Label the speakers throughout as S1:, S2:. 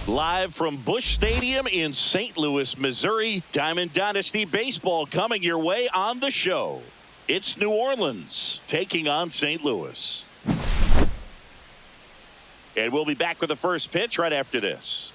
S1: Live from Busch Stadium in St. Louis, Missouri, Diamond Dynasty Baseball coming your way on the show. It's New Orleans taking on St. Louis. And we'll be back with the first pitch right after this.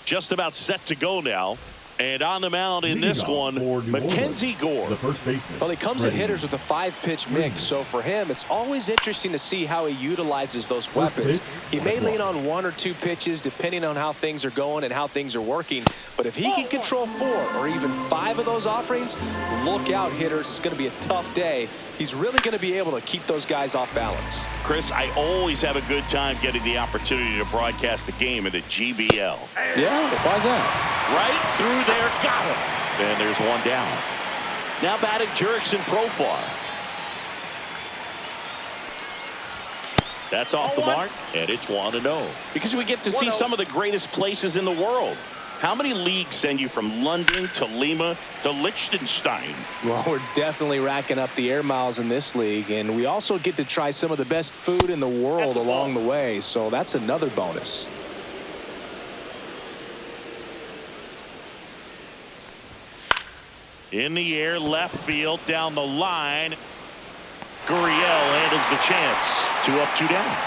S1: Just about set to go now. And on the mound in this one, McKenzie Gore.
S2: The first baseman.
S3: Well, he comes at hitters with a 5-pitch mix, so for him, it's always interesting to see how he utilizes those weapons. He may lean on 1 or 2 pitches depending on how things are going and how things are working. But if he can control 4 or even 5 of those offerings, look out, hitters. It's going to be a tough day. He's really going to be able to keep those guys off balance.
S1: Chris, I always have a good time getting the opportunity to broadcast a game in the GBL.
S3: Yeah, why's that?
S1: Right through there, got him. And there's one down. Now batting Jurickson Profar. That's off the mark, and it's 1-0. Because we get to see some of the greatest places in the world. How many leagues send you from London to Lima to Liechtenstein?
S3: Well, we're definitely racking up the air miles in this league, and we also get to try some of the best food in the world along the way, so that's another bonus.
S1: In the air, left field, down the line. Gurriel handles the chance. 2 up, 2 down.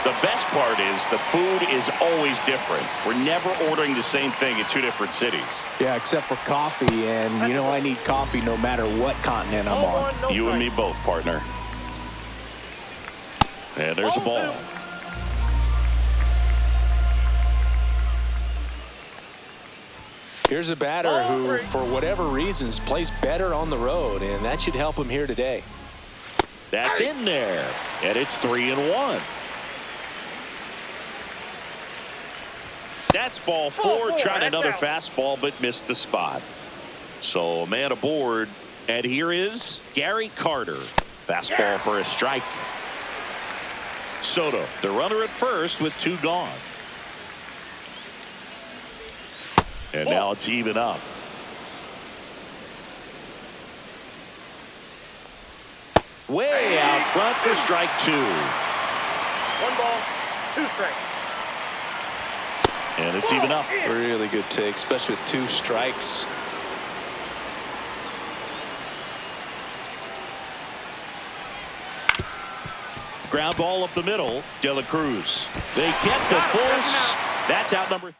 S1: The best part is the food is always different. We're never ordering the same thing in 2 different cities.
S3: Yeah, except for coffee, and you know I need coffee no matter what continent I'm on.
S1: You and me both, partner. And there's a ball.
S3: Here's a batter who, for whatever reasons, plays better on the road, and that should help him here today.
S1: That's in there, and it's 3-1. That's ball 4, trying another fastball, but missed the spot. So a man aboard, and here is Gary Carter. Fastball for a strike. Soto, the runner at first with 2 gone. And now it's even up. Way out front for strike 2.
S4: 1 ball, 2 strikes.
S1: And it's even up.
S3: Really good take, especially with 2 strikes.
S1: Ground ball up the middle. De La Cruz. They get the force. That's out number 3.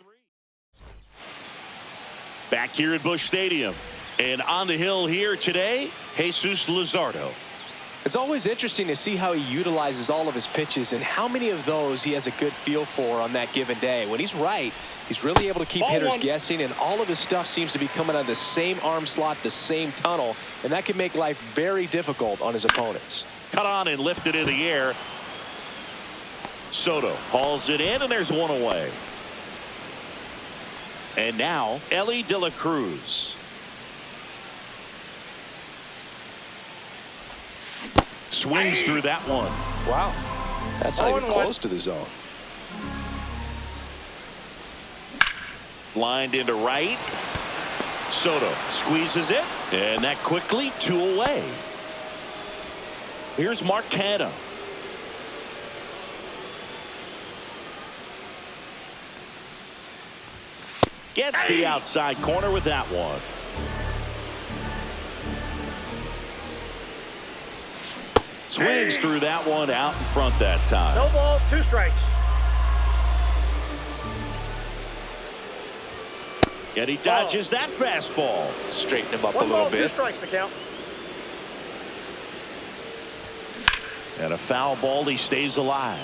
S1: Back here at Busch Stadium. And on the hill here today, Jesus Luzardo.
S3: It's always interesting to see how he utilizes all of his pitches and how many of those he has a good feel for on that given day. When he's right, he's really able to keep hitters guessing, and all of his stuff seems to be coming out of the same arm slot, the same tunnel, and that can make life very difficult on his opponents.
S1: Cut on and lifted in the air. Soto hauls it in, and there's 1 away. And now, Ellie De La Cruz. Swings through that one.
S3: Wow. That's not even close to the zone.
S1: Lined into right. Soto squeezes it. And that quickly 2 away. Here's Mark Canha. Gets the outside corner with that one. Swings through that one out in front that time.
S4: No balls, 2 strikes.
S1: And he dodges that fastball.
S3: Straighten him up
S4: 1
S3: a little
S4: ball,
S3: bit.
S4: 2 strikes the count.
S1: And a foul ball, he stays alive.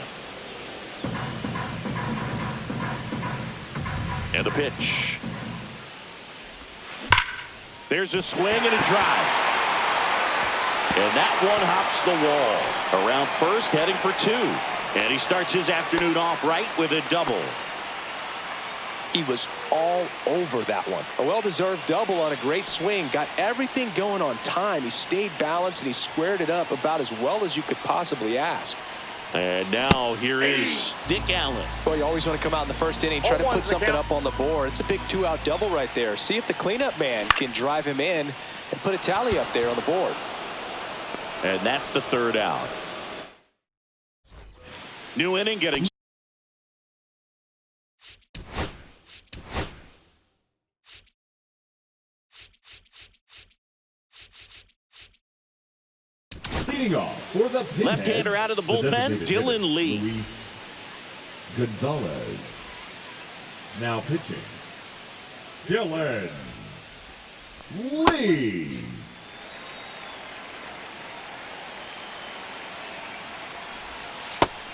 S1: And a pitch. There's a swing and a drive. And that one hops the wall. Around first, heading for 2. And he starts his afternoon off right with a double.
S3: He was all over that one. A well-deserved double on a great swing. Got everything going on time. He stayed balanced, and he squared it up about as well as you could possibly ask.
S1: And now here is Dick Allen.
S3: Well, you always want to come out in the first inning, try to put something up on the board. It's a big 2-out double right there. See if the cleanup man can drive him in and put a tally up there on the board.
S1: And that's the third out. New inning getting.
S2: Leading off for the pinheads,
S1: Left-hander out of the bullpen, Dylan Lee.
S2: Luis Gonzalez. Now pitching, Dylan Lee.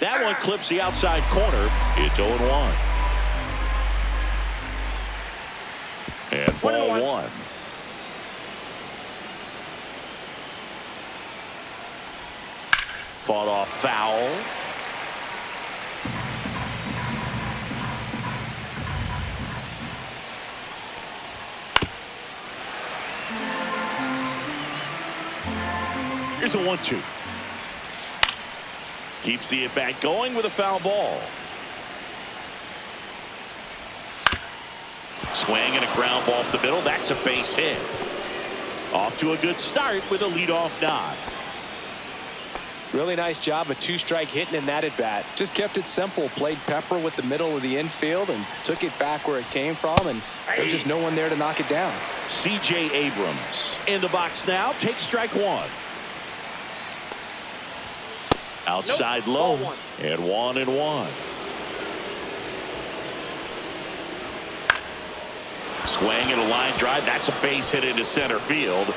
S1: That one clips the outside corner. It's 0-1. And ball 1. Fought off foul. Here's a 1-2. Keeps the at-bat going with a foul ball. Swing and a ground ball up the middle. That's a base hit. Off to a good start with a leadoff nod.
S3: Really nice job, a two-strike hitting in that at-bat. Just kept it simple, played pepper with the middle of the infield and took it back where it came from, and there's just no one there to knock it down.
S1: C.J. Abrams in the box now. Takes strike 1. Outside Lowe, and 1-1. Swing and a line drive. That's a base hit into center field.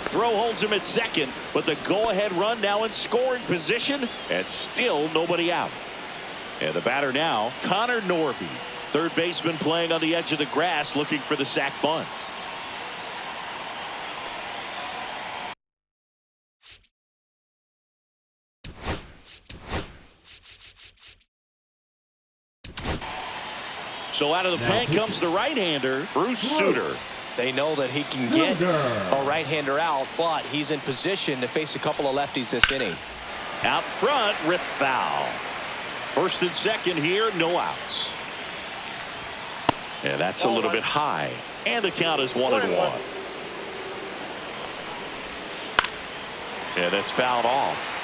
S1: Throw holds him at second, but the go-ahead run now in scoring position, and still nobody out. And the batter now, Connor Norby, third baseman playing on the edge of the grass, looking for the sac bunt. So out of the pen comes the right-hander, Bruce Sutter.
S3: They know that he can get a right-hander out, but he's in position to face a couple of lefties this inning.
S1: Out front, rip foul. First and second here, no outs. And that's a little bit high. And the count is 1-1. And it's fouled off.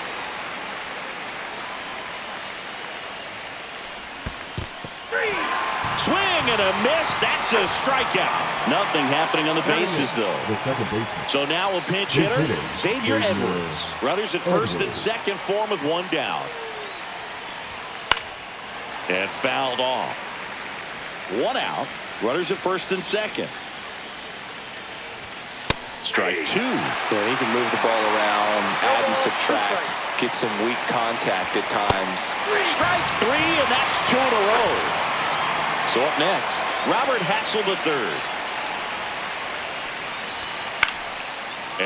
S1: Swing and a miss. That's a strikeout. Nothing happening on the bases, though.
S2: The second baseman.
S1: So now a pinch hitter, Xavier Edwards. Runners at first and second for him with one down. And fouled off. One out. Runners at first and second. Strike 2.
S3: Yeah, he can move the ball around, add and subtract, get some weak contact at times.
S1: Strike 3, and that's 2 in a row. So up next, Robert Hassel III.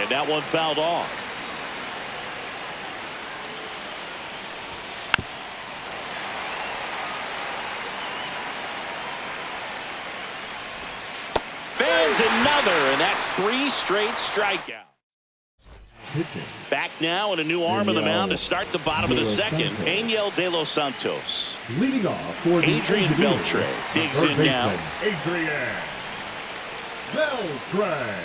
S1: And that one fouled off. Fans another, and that's 3 straight strikeouts.
S2: Pitching.
S1: Back now and a new arm on the mound to start the bottom of the second. Angel De Los Santos.
S2: Leading off for the
S1: Adrián Beltré digs in now.
S2: Adrián Beltré.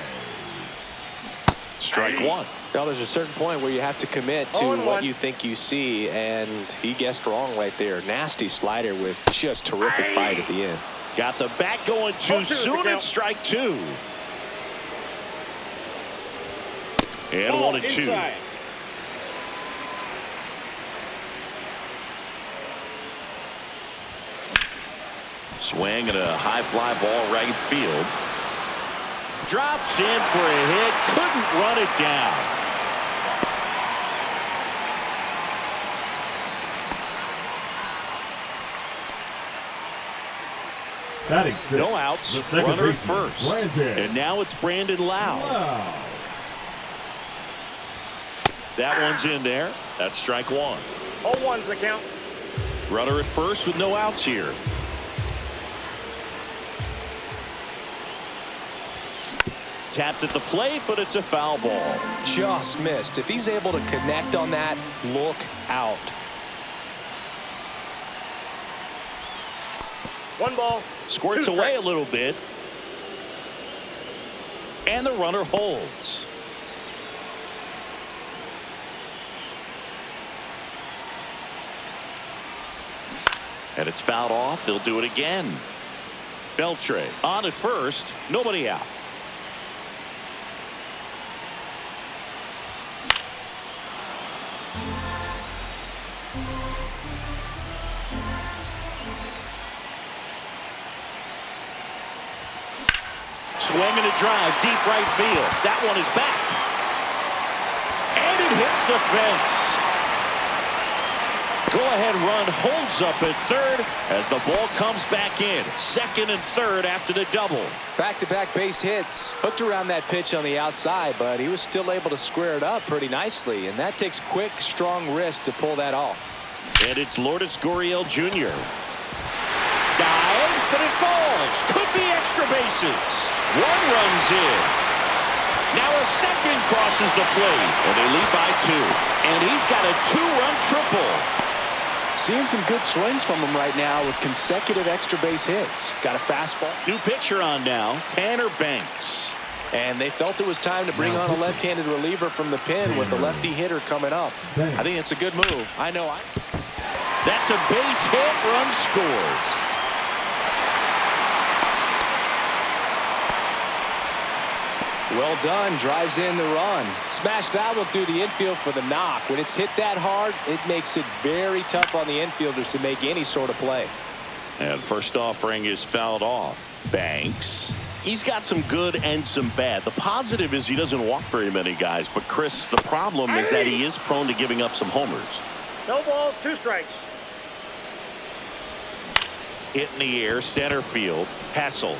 S1: Strike 1.
S3: Well, there's a certain point where you have to commit to what you think you see, and he guessed wrong right there. Nasty slider with just terrific bite at the end.
S1: Got the bat going too soon. It's strike 2. And 1-2.
S4: Inside.
S1: Swing and a high fly ball right field. Drops in for a hit. Couldn't run it down. No outs. Runner at first. And now it's Brandon Lowe. That one's in there. That's strike 1.
S4: 0-1's the count.
S1: Runner at first with no outs here. Tapped at the plate, but it's a foul ball.
S3: Just missed. If he's able to connect on that, look out.
S4: 1 ball.
S1: Squirts away a little bit. And the runner holds. And it's fouled off. They'll do it again. Beltré on at first. Nobody out. Swing and a drive, deep right field. That one is back. And it hits the fence. Go-ahead run holds up at third as the ball comes back in. Second and third after the double.
S3: Back-to-back base hits. Hooked around that pitch on the outside, but he was still able to square it up pretty nicely. And that takes quick, strong wrist to pull that off.
S1: And it's Lourdes Gurriel Jr. Dives, but it falls. Could be extra bases. One runs in. Now a second crosses the plate, and they lead by 2. And he's got a 2-run triple.
S3: Seeing some good swings from him right now with consecutive extra base hits. Got a fastball.
S1: New pitcher on now, Tanner Banks.
S3: And they felt it was time to bring on a left-handed reliever from the pen with the lefty hitter coming up. I think it's a good move.
S1: That's a base hit. Run scores.
S3: Well done. Drives in the run. Smash that one through the infield for the knock. When it's hit that hard, it makes it very tough on the infielders to make any sort of play.
S1: And first offering is fouled off. Banks. He's got some good and some bad. The positive is he doesn't walk very many guys. But, Chris, the problem is that he is prone to giving up some homers.
S4: No balls, 2 strikes.
S1: Hit in the air, center field. Hassel.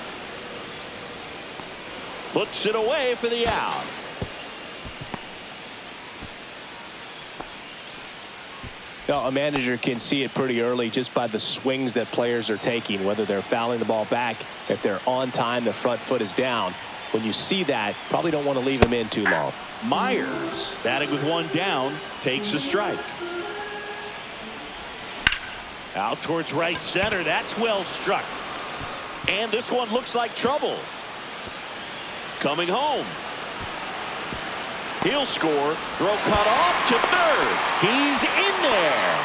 S1: Puts it away for the out.
S3: Now, a manager can see it pretty early just by the swings that players are taking, whether they're fouling the ball back, if they're on time, the front foot is down. When you see that, probably don't want to leave him in too long.
S1: Myers, batting with 1 down, takes a strike. Out towards right center. That's well struck. And this one looks like trouble. Coming home. He'll score. Throw cut off to third. He's in there.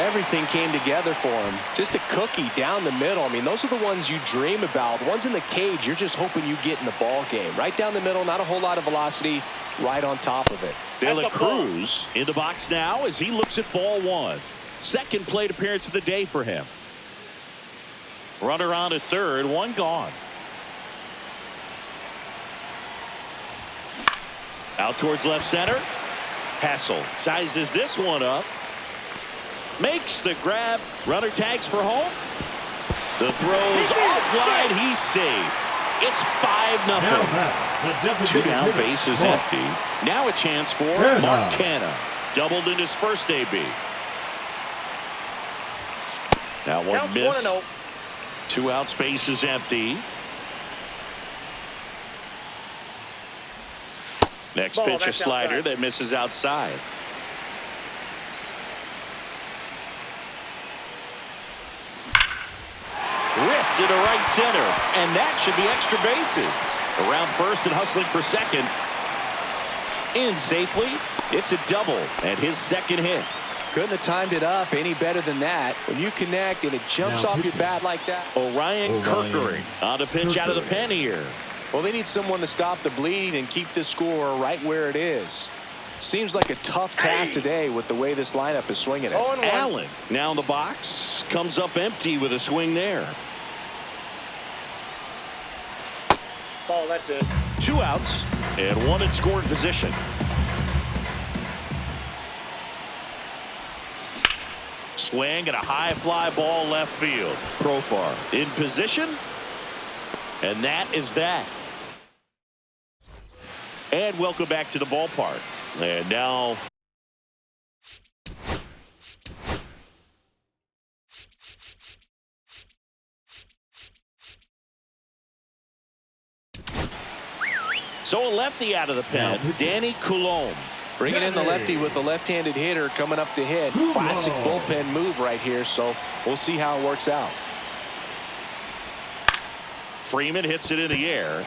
S3: Everything came together for him. Just a cookie down the middle. I mean, those are the ones you dream about. The ones in the cage, you're just hoping you get in the ball game. Right down the middle, not a whole lot of velocity, right on top of it.
S1: De La Cruz in the box now as he looks at ball 1. Second plate appearance of the day for him. Runner on at third, 1 gone. Out towards left center. Hassel sizes this one up. Makes the grab. Runner tags for home. The throw's offline. He's safe. It's 5-0. 2 down, base is empty. Now a chance for McKenzie. Doubled in his first AB. That one missed. 2 outs, base is empty. Next pitch, a slider outside that misses outside. Ripped into right center, and that should be extra bases. Around first and hustling for second. In safely. It's a double and his second hit.
S3: Couldn't have timed it up any better than that. When you connect and it jumps off your bat like that.
S1: Orion Kirkering on the pitch out of the pen here.
S3: Well, they need someone to stop the bleeding and keep the score right where it is. Seems like a tough task today with the way this lineup is swinging it.
S1: Allen now in the box. Comes up empty with a swing there.
S4: Ball, that's it.
S1: 2 outs and 1 in scoring position. Swing and a high fly ball left field. Profar in position. And that is that. And welcome back to the ballpark. And now so a lefty out of the pen. Danny Coulombe.
S3: Bringing in the lefty with the left-handed hitter coming up to hit. Classic bullpen move right here, so we'll see how it works out.
S1: Freeman hits it in the air.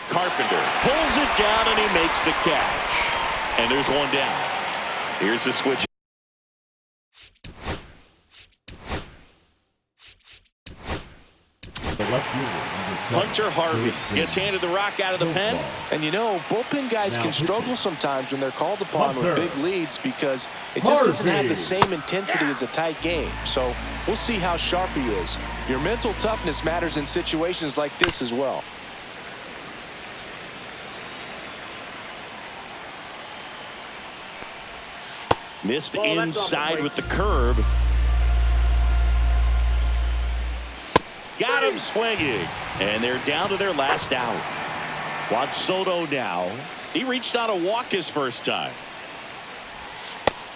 S1: Carpenter pulls it down and he makes the catch. And there's 1 down. Here's the switch. Hunter Harvey gets handed the rock out of the pen.
S3: And you know, bullpen guys
S2: Now
S3: can struggle
S2: pitching.
S3: sometimes when they're called upon
S2: Hunter.
S3: with big leads because it just doesn't have the
S2: Harvey.
S3: same intensity as a tight game. So we'll see how sharp he is. Your mental toughness matters in situations like this as well.
S1: Missed
S4: Oh, that's off the
S1: inside
S4: plate.
S1: with the curve. Got him swinging. And they're down to their last out. Juan Soto now. He reached out a walk his first time.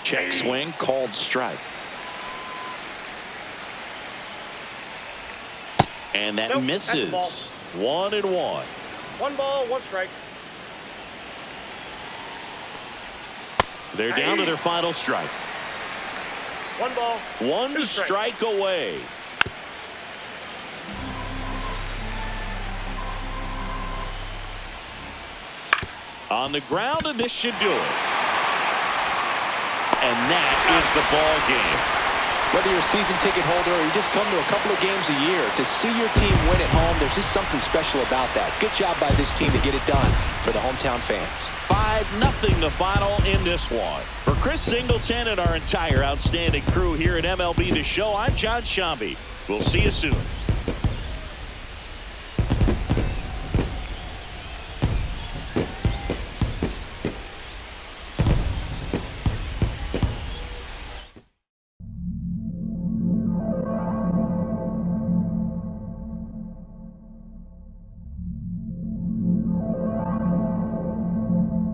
S1: Check swing, called strike. And that
S4: Nope, that's the
S1: misses. 1-1.
S4: 1 ball, 1 strike.
S1: They're down to their final strike.
S4: 1 ball.
S1: 1
S4: 2 strikes.
S1: strike away. On the ground, and this should do it. And that is the ball game.
S3: Whether you're a season ticket holder or you just come to a couple of games a year, to see your team win at home, there's just something special about that. Good job by this team to get it done for the hometown fans.
S1: 5-0 the final in this one. For Chris Singleton and our entire outstanding crew here at MLB The Show, I'm John Shambi. We'll see you soon.